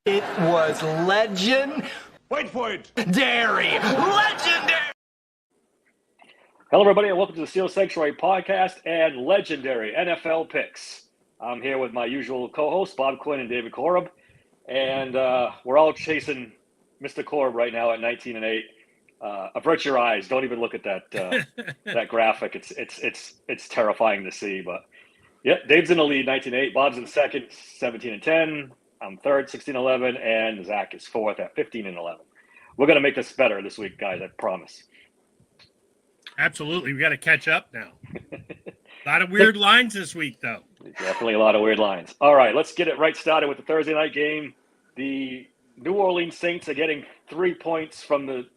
It was legend. Wait for it. Legendary. Hello, everybody, and welcome to the Steel Sanctuary podcast and legendary NFL picks. I'm here with my usual co-hosts, Bob Quinn and David Korb, and we're all chasing Mr. Korb right now at 19-8. Avert your eyes. Don't even look at that that graphic. It's terrifying to see. But yeah, Dave's in the lead, 19-8. Bob's in second, 17-10. I'm third, 16-11, and Zach is fourth at 15-11. We're gonna make this better this week, guys. I promise. Absolutely. We got to catch up now. A lot of weird lines this week, though. Definitely a lot of weird lines. All right, let's get it right started with the Thursday night game. The New Orleans Saints are getting 3 points from the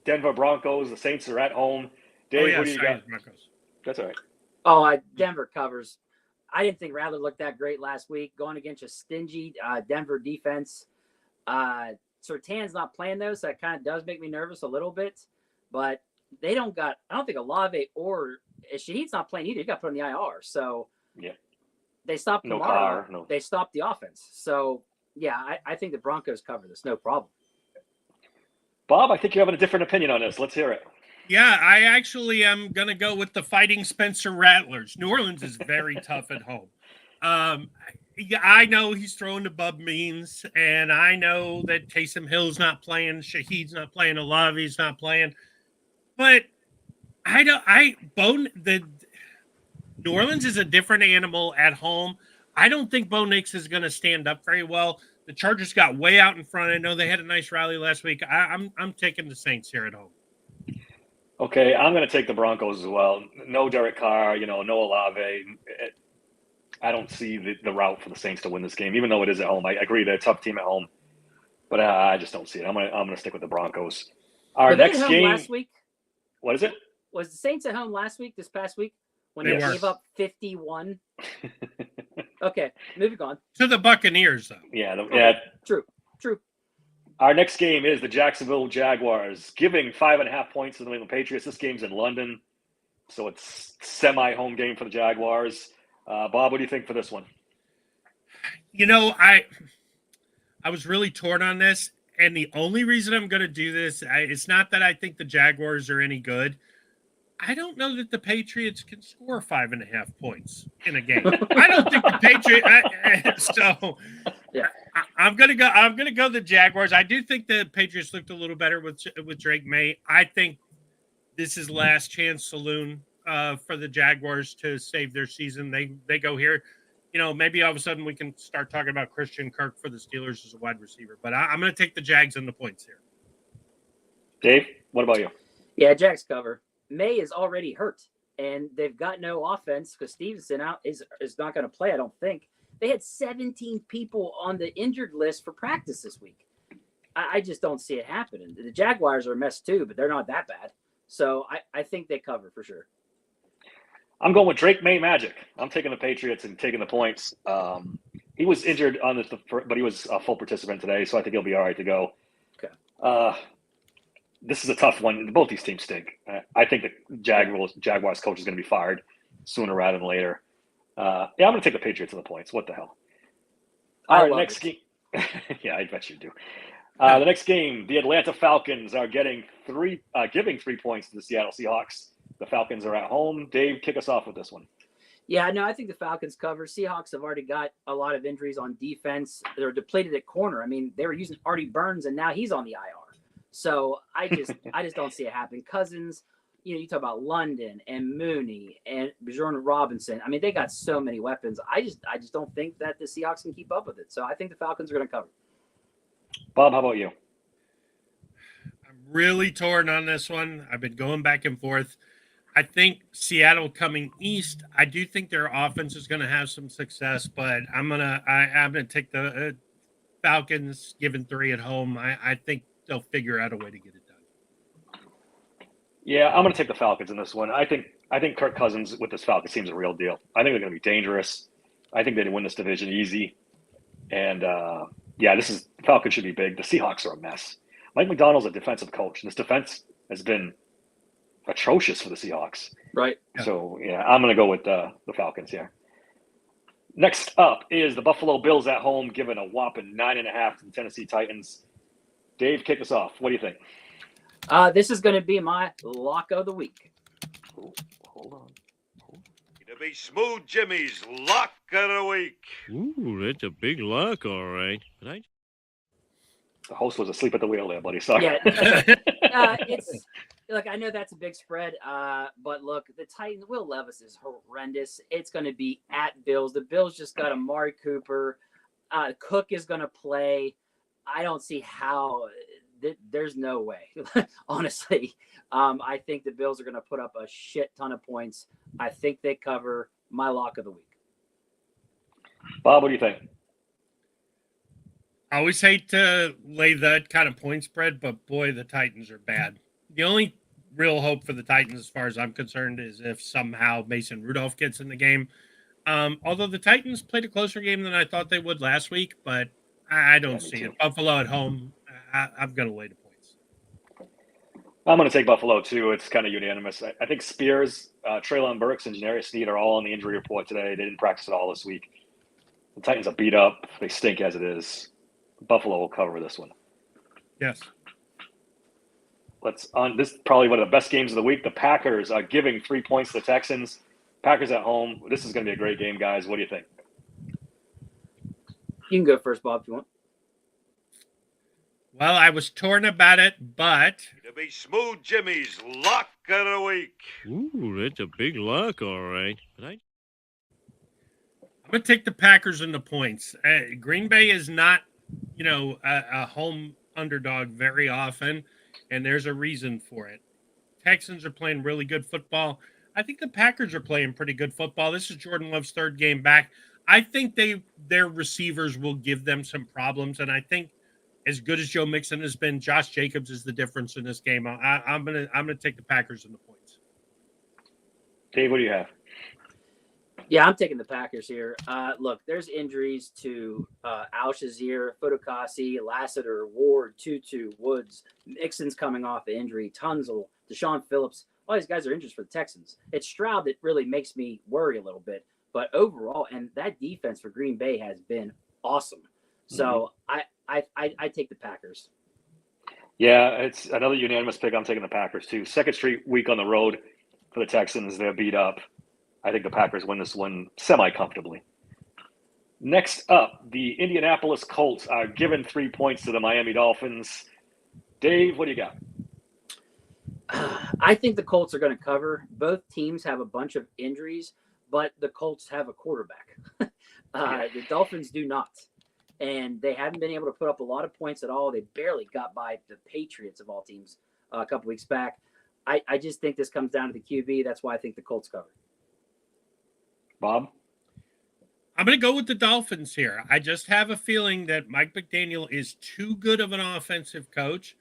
Denver Broncos. The Saints are at home. Dave, what do you got? Broncos. That's all right. Oh, Denver covers. I didn't think Rattler looked that great last week, going against a stingy Denver defense. Surtain's not playing, though, so that kind of does make me nervous a little bit. But they don't got – I don't think Olave or Shaheed's not playing either. He got put on the IR. So yeah, they stopped no Kamara. car, no. They stopped the offense. So, yeah, I think the Broncos cover this. No problem. Bob, I think you're having a different opinion on this. Let's hear it. Yeah, I actually am going to go with the Fighting Spencer Rattlers. New Orleans is very tough at home. I know he's throwing the bub means, and I know that Taysom Hill's not playing, Shaheed's not playing, Olave's not playing. But New Orleans is a different animal at home. I don't think Bo Nix is going to stand up very well. The Chargers got way out in front. I know they had a nice rally last week. I'm taking the Saints here at home. Okay, I'm going to take the Broncos as well. No Derek Carr, no Olave. I don't see the route for the Saints to win this game, even though it is at home. I agree they're a tough team at home, but I just don't see it. I'm going to stick with the Broncos. Our next game last week. What is it? Was the Saints at home this past week, when they gave up 51? Okay, moving on. To the Buccaneers, though. Yeah. True. Our next game is the Jacksonville Jaguars giving 5.5 points to the New England Patriots. This game's in London, so it's semi-home game for the Jaguars. Bob, what do you think for this one? I was really torn on this. And the only reason I'm going to do this, it's not that I think the Jaguars are any good. I don't know that the Patriots can score 5.5 points in a game. I don't think the Patriots. So yeah, I'm going to go the Jaguars. I do think the Patriots looked a little better with Drake May. I think this is last chance saloon for the Jaguars to save their season. They go here. Maybe all of a sudden we can start talking about Christian Kirk for the Steelers as a wide receiver. But I'm going to take the Jags and the points here. Dave, what about you? Yeah, Jags cover. May is already hurt, and they've got no offense because Stevenson is not going to play, I don't think. They had 17 people on the injured list for practice this week. I just don't see it happening. The Jaguars are a mess too, but they're not that bad. So I think they cover for sure. I'm going with Drake May Magic. I'm taking the Patriots and taking the points. He was injured but he was a full participant today, so I think he'll be all right to go. Okay. This is a tough one. Both these teams stink. I think the Jaguars coach is going to be fired sooner rather than later. I'm going to take the Patriots and the points. What the hell? All right, next game. Yeah, I bet you do. The next game, the Atlanta Falcons are giving 3 points to the Seattle Seahawks. The Falcons are at home. Dave, kick us off with this one. Yeah, no, I think the Falcons cover. Seahawks have already got a lot of injuries on defense. They're depleted at corner. I mean, they were using Artie Burns, and now he's on the IR. So I just don't see it happen. Cousins, you talk about London and Mooney and Bjorn Robinson. I mean, they got so many weapons. I just don't think that the Seahawks can keep up with it. So I think the Falcons are going to cover. Bob, how about you? I'm really torn on this one. I've been going back and forth. I think Seattle coming east, I do think their offense is going to have some success, but I'm gonna take the Falcons given 3 at home. I think they'll figure out a way to get it done. Yeah, I'm going to take the Falcons in this one. I think Kirk Cousins with this Falcons team's a real deal. I think they're going to be dangerous. I think they win this division easy. And Falcons should be big. The Seahawks are a mess. Mike McDonald's a defensive coach, and this defense has been atrocious for the Seahawks. Right. So, yeah, I'm going to go with the Falcons here. Next up is the Buffalo Bills at home, giving a whopping 9.5 to the Tennessee Titans. Dave, kick us off. What do you think? This is going to be my lock of the week. Ooh, hold on. To be Smooth Jimmy's lock of the week. Ooh, that's a big lock, all right. But The host was asleep at the wheel there, buddy. Sorry. Yeah, it's look. I know that's a big spread, but look, the Titans. Will Levis is horrendous. It's going to be at Bills. The Bills just got Amari Cooper. Cook is going to play. I don't see how. There's no way. Honestly, I think the Bills are going to put up a shit ton of points. I think they cover. My lock of the week. Bob, what do you think? I always hate to lay that kind of point spread, but boy, the Titans are bad. The only real hope for the Titans, as far as I'm concerned, is if somehow Mason Rudolph gets in the game. Although the Titans played a closer game than I thought they would last week, but I don't see it. Buffalo at home, I'm going to lay the points. I'm going to take Buffalo, too. It's kind of unanimous. I think Spears, Treylon Burks, and Janarius Sneed are all on the injury report today. They didn't practice at all this week. The Titans are beat up. They stink as it is. Buffalo will cover this one. Yes. This is probably one of the best games of the week. The Packers are giving 3 points to the Texans. Packers at home. This is going to be a great game, guys. What do you think? You can go first, Bob, if you want. Well, I was torn about it, but To be Smooth Jimmy's lock of the week. ooh, that's a big lock, all right. But I'm going to take the Packers in the points. Green Bay is not, a home underdog very often, and there's a reason for it. Texans are playing really good football. I think the Packers are playing pretty good football. This is Jordan Love's third game back. I think their receivers will give them some problems, and I think as good as Joe Mixon has been, Josh Jacobs is the difference in this game. I'm gonna take the Packers in the points. Dave, what do you have? Yeah, I'm taking the Packers here. Look, there's injuries to Al-Shazir, Fotokasi, Lassiter, Ward, Tutu, Woods. Mixon's coming off an injury. Tunzel, Deshaun Phillips. All these guys are injured for the Texans. It's Stroud that really makes me worry a little bit. But overall, and that defense for Green Bay has been awesome. So I take the Packers. Yeah, it's another unanimous pick. I'm taking the Packers, too. Second straight week on the road for the Texans. They're beat up. I think the Packers win this one semi-comfortably. Next up, the Indianapolis Colts are giving 3 points to the Miami Dolphins. Dave, what do you got? I think the Colts are going to cover. Both teams have a bunch of injuries, but the Colts have a quarterback. The Dolphins do not. And they haven't been able to put up a lot of points at all. They barely got by the Patriots of all teams a couple weeks back. I just think this comes down to the QB. That's why I think the Colts cover. Bob? I'm going to go with the Dolphins here. I just have a feeling that Mike McDaniel is too good of an offensive coach,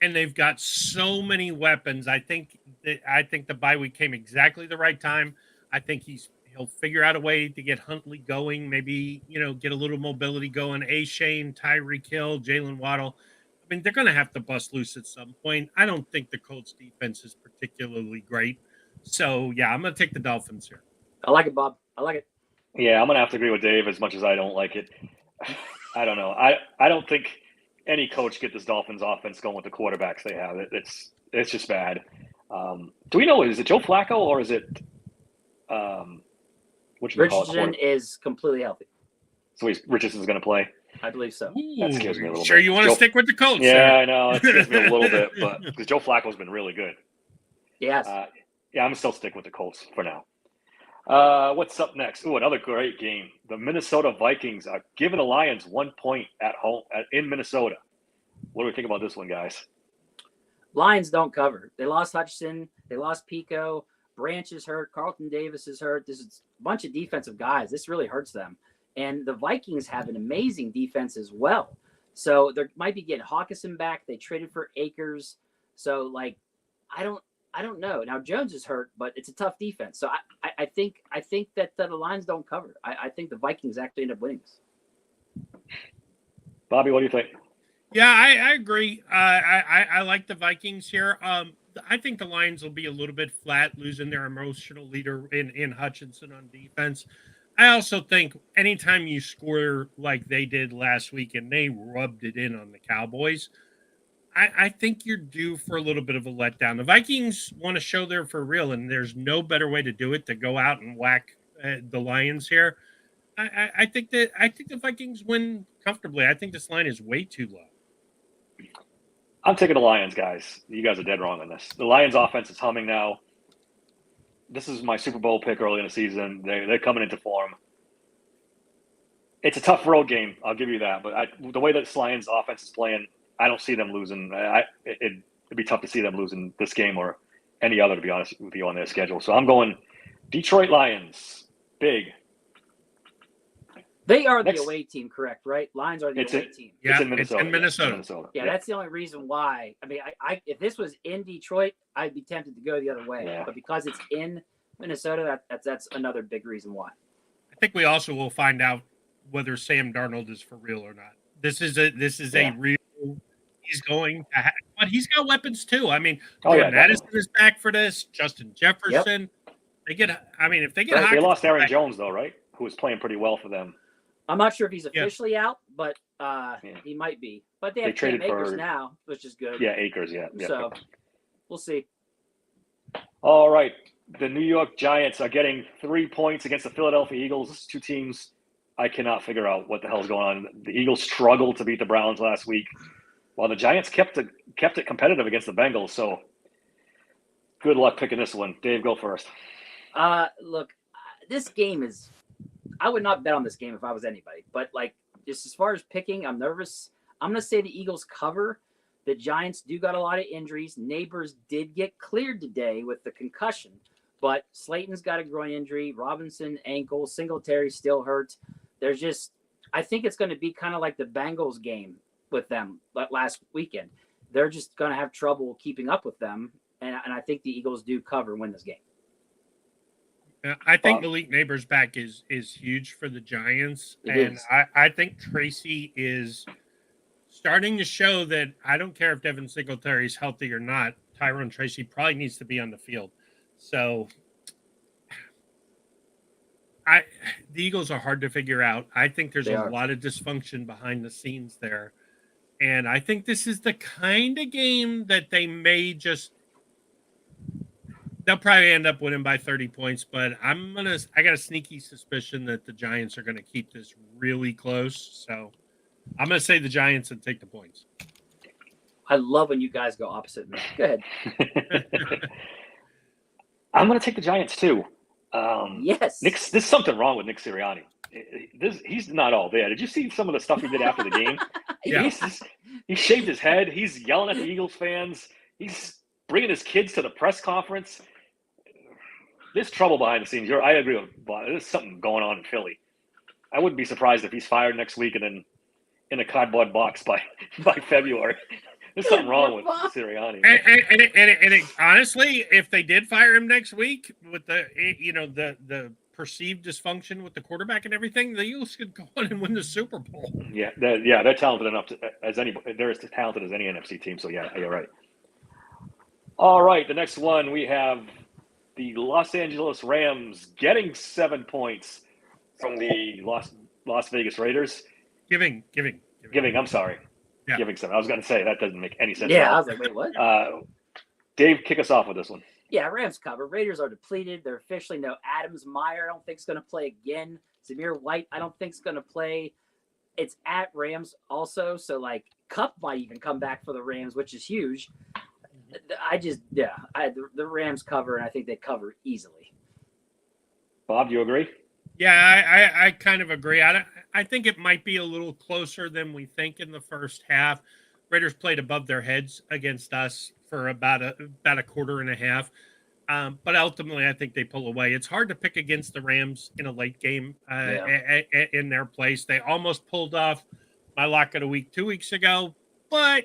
and they've got so many weapons. I think the bye week came exactly the right time. I think he'll figure out a way to get Huntley going, maybe, get a little mobility going. Shane, Tyreek Hill, Jalen Waddle. I mean, they're going to have to bust loose at some point. I don't think the Colts defense is particularly great. So, yeah, I'm going to take the Dolphins here. I like it, Bob. I like it. Yeah, I'm going to have to agree with Dave as much as I don't like it. I don't know. I don't think any coach get this Dolphins offense going with the quarterbacks they have. It's just bad. Do we know, is it Joe Flacco or is it Richardson is completely healthy. So Richardson's going to play? I believe so. That scares me a little bit. Sure you want to stick with the Colts? Yeah, I know. It scares me a little bit, but because Joe Flacco's been really good. Yes. Yeah, I'm still stick with the Colts for now. What's up next? Ooh, another great game. The Minnesota Vikings are giving the Lions 1 point at home in Minnesota. What do we think about this one, guys? Lions don't cover. They lost Hutchinson. They lost Pico. Branch is hurt. Carlton Davis is hurt. This is a bunch of defensive guys. This really hurts them. And the Vikings have an amazing defense as well. So they might be getting Hawkinson back. They traded for Akers. So, I don't know. Now Jones is hurt, but it's a tough defense. So I think that the Lions don't cover. I think the Vikings actually end up winning this. Bobby, what do you think? Yeah, I agree. I like the Vikings here. I think the Lions will be a little bit flat, losing their emotional leader in Hutchinson on defense. I also think anytime you score like they did last week and they rubbed it in on the Cowboys, I think you're due for a little bit of a letdown. The Vikings want to show they're for real, and there's no better way to do it to go out and whack the Lions here. I think the Vikings win comfortably. I think this line is way too low. I'm taking the Lions, guys. You guys are dead wrong on this. The Lions offense is humming now. This is my Super Bowl pick early in the season. They're coming into form. It's a tough road game, I'll give you that. But the way that Lions offense is playing, I don't see them losing. It'd be tough to see them losing this game or any other, to be honest with you, on their schedule. So I'm going Detroit Lions. Big. They are the away team, correct? Right? Lions are the away team. Yeah, it's in Minnesota. Yeah, that's the only reason why. I mean, I if this was in Detroit, I'd be tempted to go the other way. Yeah. But because it's in Minnesota, that's another big reason why. I think we also will find out whether Sam Darnold is for real or not. This is a real. He's going to have, but he's got weapons too. I mean, Madison is back for this. Justin Jefferson. Yep. They get. I mean, if they get, they lost Aaron Jones though, right? Who was playing pretty well for them. I'm not sure if he's officially out, but he might be. But they traded Akers now, which is good. Yeah, Akers. Yeah. So we'll see. All right, the New York Giants are getting 3 points against the Philadelphia Eagles. Two teams I cannot figure out what the hell is going on. The Eagles struggled to beat the Browns last week, while the Giants kept it competitive against the Bengals. So good luck picking this one. Dave, go first. Look, this game is – I would not bet on this game if I was anybody. But, like, just as far as picking, I'm nervous. I'm going to say the Eagles cover. The Giants do got a lot of injuries. Neighbors did get cleared today with the concussion. But Slayton's got a groin injury. Robinson, ankle. Singletary still hurt. There's just – I think it's going to be kind of like the Bengals game with them last weekend. They're just going to have trouble keeping up with them. And I think the Eagles do cover and win this game. I think Malik Neighbors back is huge for the Giants. I think Tracy is starting to show that I don't care if Devin Singletary is healthy or not. Tyrone Tracy probably needs to be on the field. So the Eagles are hard to figure out. I think there's a lot of dysfunction behind the scenes there. And I think this is the kind of game that they may just they'll probably end up winning by 30 points, but I got a sneaky suspicion that the Giants are going to keep this really close. So I'm going to say the Giants and take the points. I love when you guys go opposite me. Go ahead. I'm going to take the Giants too. Yes. There's something wrong with Nick Sirianni. He's not all there. Did you see some of the stuff he did after the game? Yeah. He shaved his head. He's yelling at the Eagles fans. He's bringing his kids to the press conference. There's trouble behind the scenes. I agree with Bob. There's something going on in Philly. I wouldn't be surprised if he's fired next week and then in a cardboard box by February. There's something wrong with Sirianni. And honestly, if they did fire him next week with the perceived dysfunction with the quarterback and everything, the Eagles could go on and win the Super Bowl. Yeah, they're talented enough they're as talented as any NFC team. So yeah, you're right. All right, the next one we have the Los Angeles Rams getting 7 points from the Las Vegas Raiders. Giving. I'm sorry. Yeah. Giving 7. I was going to say that doesn't make any sense. Yeah, I was like, wait, what? Dave, kick us off with this one. Yeah, Rams cover. Raiders are depleted. They're officially no Adams. Meyer, I don't think is going to play again. Zamir White, I don't think is going to play. It's at Rams also, so like Kupp might even come back for the Rams, which is huge. The Rams cover, and I think they cover easily. Bob, do you agree? Yeah, I kind of agree. I think it might be a little closer than we think in the first half. Raiders played above their heads against us for about a quarter and a half. But ultimately, I think they pull away. It's hard to pick against the Rams in a late game in their place. They almost pulled off my lock of the week 2 weeks ago, but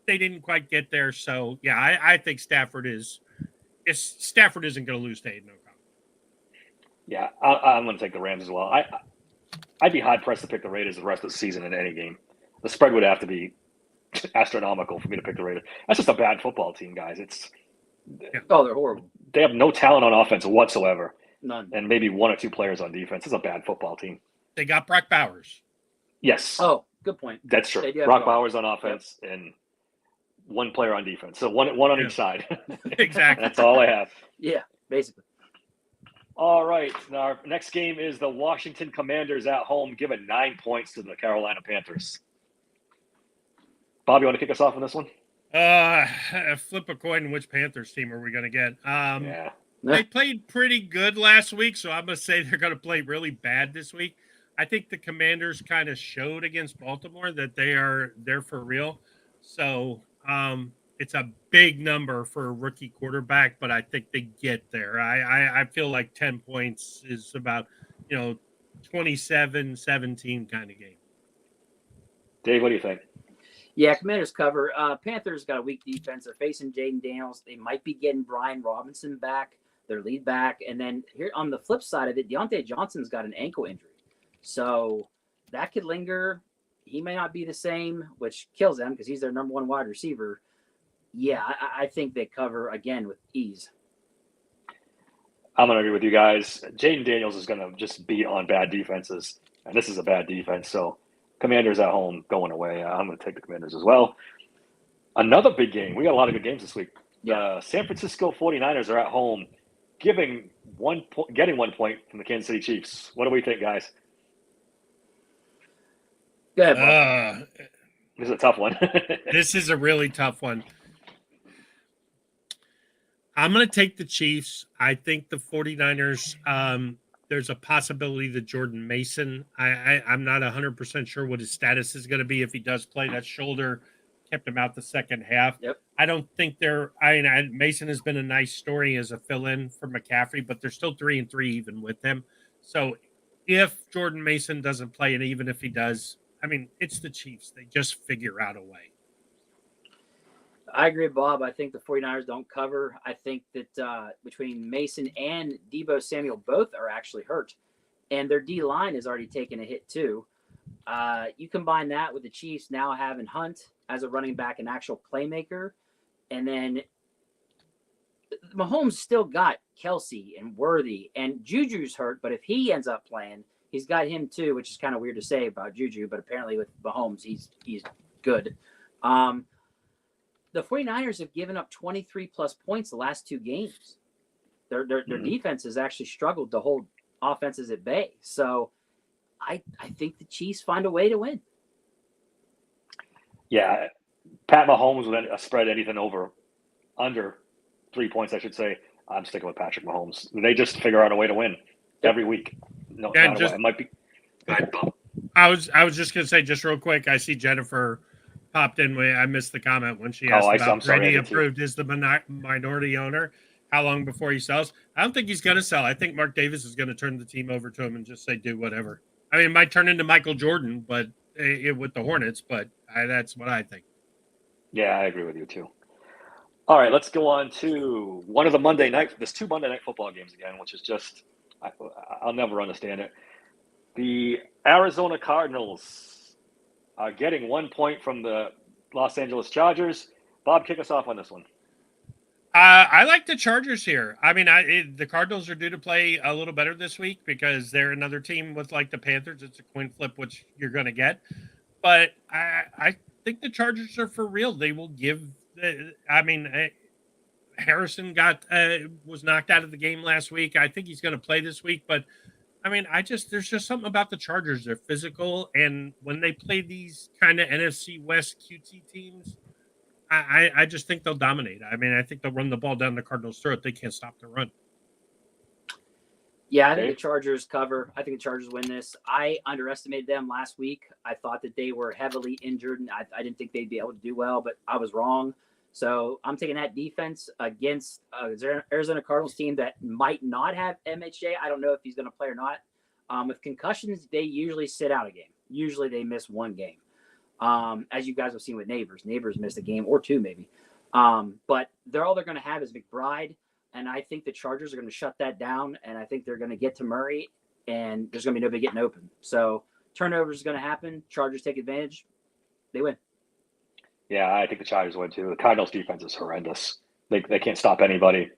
they didn't quite get there. So, yeah, I think Stafford isn't going to lose to Aiden O'Connell. Yeah, I'm going to take the Rams as well. I'd be hard-pressed to pick the Raiders the rest of the season in any game. The spread would have to be astronomical for me to pick the Raiders. That's just a bad football team, guys. They're horrible. They have no talent on offense whatsoever. None. and maybe one or two players on defense. It's a bad football team. They got Brock Bowers. Yes, Oh, good point. that's true. they do have Brock Brock. Bowers on offense and one player on defense. So one on Yeah. each side. Exactly. That's all I have. Yeah, basically. All right. Now, our next game is the Washington Commanders at home, giving 9 points to the Carolina Panthers. Bob, you want to kick us off on this one? Flip a coin. Which Panthers team are we going to get? Yeah. They played pretty good last week, so I'm going to say they're going to play really bad this week. I think the Commanders kind of showed against Baltimore that they're for real. So it's a big number for a rookie quarterback, but I think they get there. I feel like 10 points is about 27-17 kind of game. Dave, what do you think? Yeah, Commanders cover. Panthers got a weak defense. They're facing Jaden Daniels. They might be getting Brian Robinson back, their lead back. And then here on the flip side of it, Deontay Johnson's got an ankle injury. So that could linger. He may not be the same, which kills them because he's their number one wide receiver. Yeah, I think they cover again with ease. I'm going to agree with you guys. Jaden Daniels is going to just beat on bad defenses, and this is a bad defense. So Commanders at home, going away. I'm going to take the Commanders as well. Another big game. We got a lot of good games this week. Yeah. San Francisco 49ers are at home, getting 1 point from the Kansas City Chiefs. What do we think, guys? Go ahead, Bob. This is a tough one. This is a really tough one. I'm going to take the Chiefs. I think the 49ers, there's a possibility that Jordan Mason, I'm not 100% sure what his status is going to be if he does play. That shoulder kept him out the second half. Yep. I don't think Mason has been a nice story as a fill-in for McCaffrey, but they're still 3-3 even with him. So if Jordan Mason doesn't play, and even if he does, it's the Chiefs. They just figure out a way. I agree, Bob. I think the 49ers don't cover. I think that between Mason and Deebo Samuel, both are actually hurt. And their D-line has already taken a hit too. You combine that with the Chiefs now having Hunt as a running back, an actual playmaker. And then Mahomes still got Kelsey and Worthy. And Juju's hurt, but if he ends up playing, he's got him too, which is kind of weird to say about Juju. But apparently with Mahomes, he's good. The 49ers have given up 23-plus points the last two games. Their defense has actually struggled to hold offenses at bay. So I think the Chiefs find a way to win. Yeah, Pat Mahomes will spread anything under 3 points, I should say. I'm sticking with Patrick Mahomes. They just figure out a way to win every week. No, And it might be. Go ahead, Bob. I was just going to say, just real quick, I see Jennifer popped in. I missed the comment when she asked about Brady approved is the minority owner. How long before he sells? I don't think he's going to sell. I think Mark Davis is going to turn the team over to him and just say, do whatever. It might turn into Michael Jordan, but with the Hornets, but that's what I think. Yeah, I agree with you too. All right, let's go on to one of the Monday night. There's two Monday night football games again, which is just, I'll never understand it. The Arizona Cardinals are getting 1 point from the Los Angeles Chargers. Bob, kick us off on this one. I like the Chargers here. The Cardinals are due to play a little better this week because they're another team with like the Panthers. It's a coin flip, which you're going to get. But I think the Chargers are for real. They will give. Harrison was knocked out of the game last week. I think he's going to play this week. But there's just something about the Chargers. They're physical, and when they play these kind of NFC West cutesy teams, I just think they'll dominate. I think they'll run the ball down the Cardinals' throat. They can't stop the run. Yeah, I think the Chargers cover. I think the Chargers win this. I underestimated them last week. I thought that they were heavily injured, and I didn't think they'd be able to do well, but I was wrong. So I'm taking that defense against Arizona Cardinals team that might not have MHJ. I don't know if he's going to play or not. With concussions, they usually sit out a game. Usually they miss one game. As you guys have seen with Neighbors. Neighbors missed a game or two maybe. But all they're going to have is McBride. And I think the Chargers are going to shut that down. And I think they're going to get to Murray. And there's going to be nobody getting open. So turnovers is going to happen. Chargers take advantage. They win. Yeah, I think the Chargers win too. The Cardinals defense is horrendous. They can't stop anybody.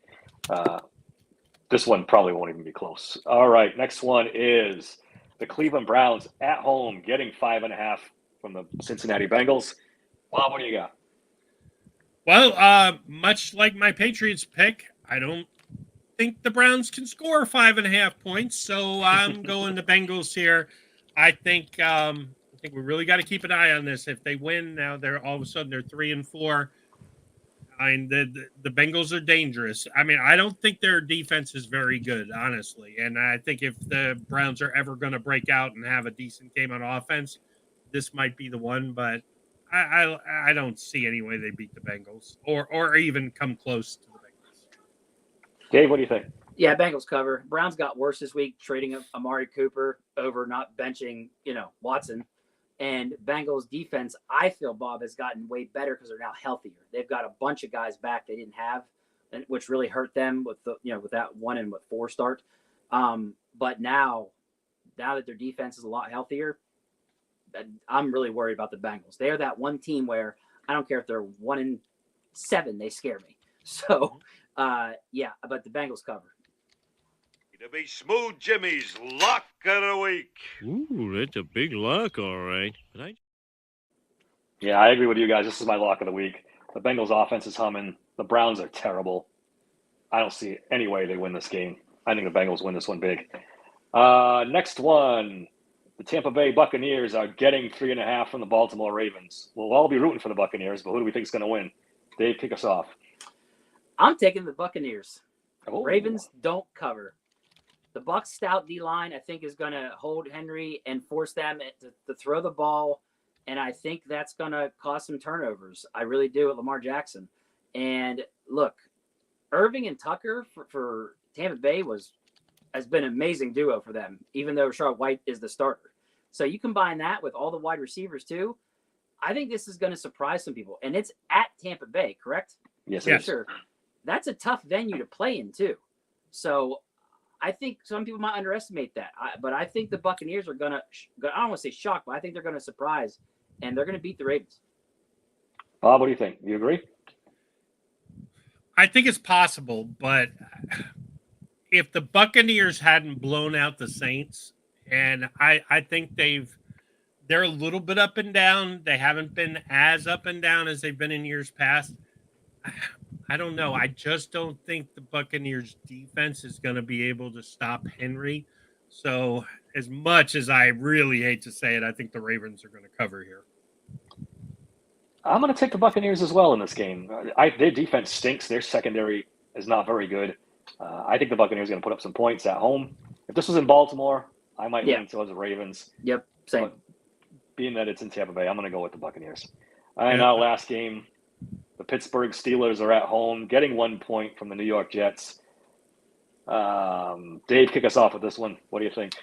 This one probably won't even be close. All right, next one is the Cleveland Browns at home getting 5.5 from the Cincinnati Bengals. Bob, what do you got? Well, much like my Patriots pick, I don't think the Browns can score 5.5 points, so I'm going the Bengals here. I think we really got to keep an eye on this. If they win, now they're all of a sudden they're 3-4. I mean, the Bengals are dangerous. I mean, I don't think their defense is very good, honestly. And I think if the Browns are ever going to break out and have a decent game on offense, this might be the one. But I don't see any way they beat the Bengals or even come close to the Bengals. Dave, what do you think? Yeah, Bengals cover. Browns got worse this week, trading Amari Cooper over not benching, Watson. And Bengals defense, I feel, Bob, has gotten way better because they're now healthier. They've got a bunch of guys back they didn't have, which really hurt them with with that 1-4 start. But now that their defense is a lot healthier, I'm really worried about the Bengals. They are that one team where I don't care if they're 1-7, they scare me. So, yeah, but the Bengals cover. To be Smooth Jimmy's lock of the week. Ooh, that's a big lock, all right. But Yeah, I agree with you guys. This is my lock of the week. The Bengals offense is humming. The Browns are terrible. I don't see any way they win this game. I think the Bengals win this one big. Next one. The Tampa Bay Buccaneers are getting 3.5 from the Baltimore Ravens. We'll all be rooting for the Buccaneers, but who do we think is going to win? Dave, kick us off. I'm taking the Buccaneers. Oh. Ravens don't cover. The Bucs' stout D-line, I think, is going to hold Henry and force them to throw the ball, and I think that's going to cause some turnovers. I really do with Lamar Jackson. And, look, Irving and Tucker for Tampa Bay has been an amazing duo for them, even though Rashard White is the starter. So you combine that with all the wide receivers, too, I think this is going to surprise some people. And it's at Tampa Bay, correct? Yes, Yes. sir. That's a tough venue to play in, too. So I think some people might underestimate that. But I think the Buccaneers are going to, I don't want to say shock, but I think they're going to surprise, and they're going to beat the Ravens. Bob, what do you think? You agree? I think it's possible, but if the Buccaneers hadn't blown out the Saints, and I think they're a little bit up and down. They haven't been as up and down as they've been in years past. I don't know. I just don't think the Buccaneers defense is going to be able to stop Henry. So as much as I really hate to say it, I think the Ravens are going to cover here. I'm going to take the Buccaneers as well in this game. Their defense stinks. Their secondary is not very good. I think the Buccaneers are going to put up some points at home. If this was in Baltimore, I might lean towards the Ravens. Yep, same. But being that it's in Tampa Bay, I'm going to go with the Buccaneers. And now last game, the Pittsburgh Steelers are at home, getting 1 point from the New York Jets. Dave, kick us off with this one. What do you think?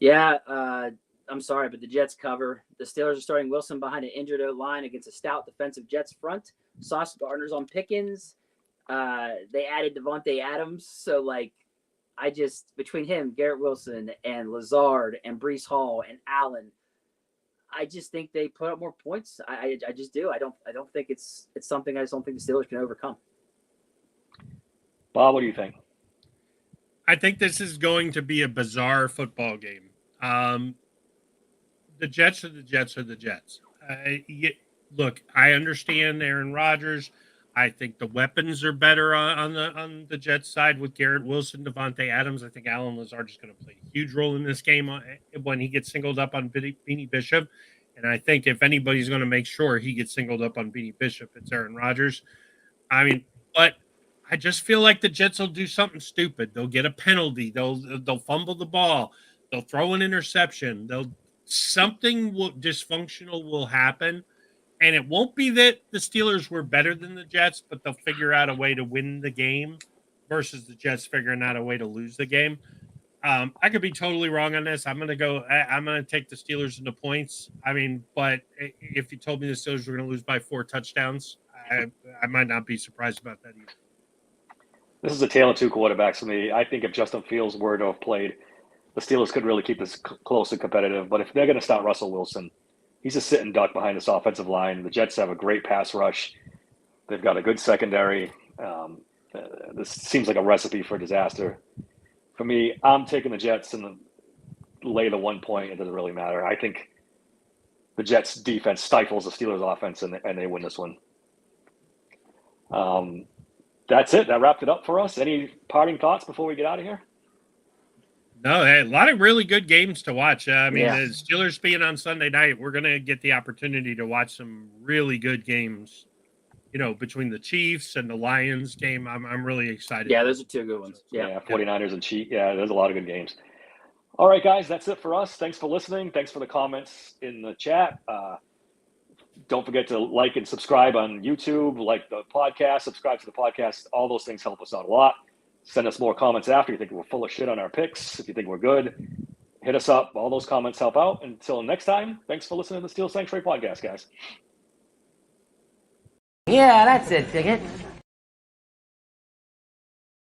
Yeah, I'm sorry, but the Jets cover. The Steelers are starting Wilson behind an injured O-line against a stout defensive Jets front. Sauce Gardner's on Pickens. They added Devontae Adams. So, between him, Garrett Wilson, and Lazard, and Breece Hall, and Allen, I just think they put up more points. I just do. I don't think it's something I just don't think the Steelers can overcome. Bob, what do you think? I think this is going to be a bizarre football game. The Jets are the Jets are the Jets. Look, I understand Aaron Rodgers. I think the weapons are better on the Jets side with Garrett Wilson, Devontae Adams. I think Allen Lazard is going to play a huge role in this game when he gets singled up on Beanie Bishop. And I think if anybody's going to make sure he gets singled up on Beanie Bishop, it's Aaron Rodgers. I mean, but I just feel like the Jets will do something stupid. They'll get a penalty. They'll fumble the ball. They'll throw an interception. Something dysfunctional will happen. And it won't be that the Steelers were better than the Jets, but they'll figure out a way to win the game versus the Jets figuring out a way to lose the game. I could be totally wrong on this. I'm going to take the Steelers in the points. I mean, but if you told me the Steelers were going to lose by 4 touchdowns, I might not be surprised about that either. This is a tale of two quarterbacks for me. I think if Justin Fields were to have played, the Steelers could really keep this close and competitive. But if they're going to stop Russell Wilson, he's a sit and duck behind this offensive line. The Jets have a great pass rush. They've got a good secondary. This seems like a recipe for disaster. For me, I'm taking the Jets and lay the 1 point. It doesn't really matter. I think the Jets defense stifles the Steelers offense and they win this one. That's it. That wrapped it up for us. Any parting thoughts before we get out of here? No, hey, a lot of really good games to watch. The Yeah. Steelers being on Sunday night, we're going to get the opportunity to watch some really good games, between the Chiefs and the Lions game. I'm really excited. Yeah, those are two good ones. Yeah. 49ers and Chiefs. Yeah, there's a lot of good games. All right, guys, that's it for us. Thanks for listening. Thanks for the comments in the chat. Don't forget to like and subscribe on YouTube, like the podcast, subscribe to the podcast. All those things help us out a lot. Send us more comments after you think we're full of shit on our picks. If you think we're good, hit us up. All those comments help out. Until next time, thanks for listening to the Steel Sanctuary podcast, guys. Yeah, that's it, Ticket.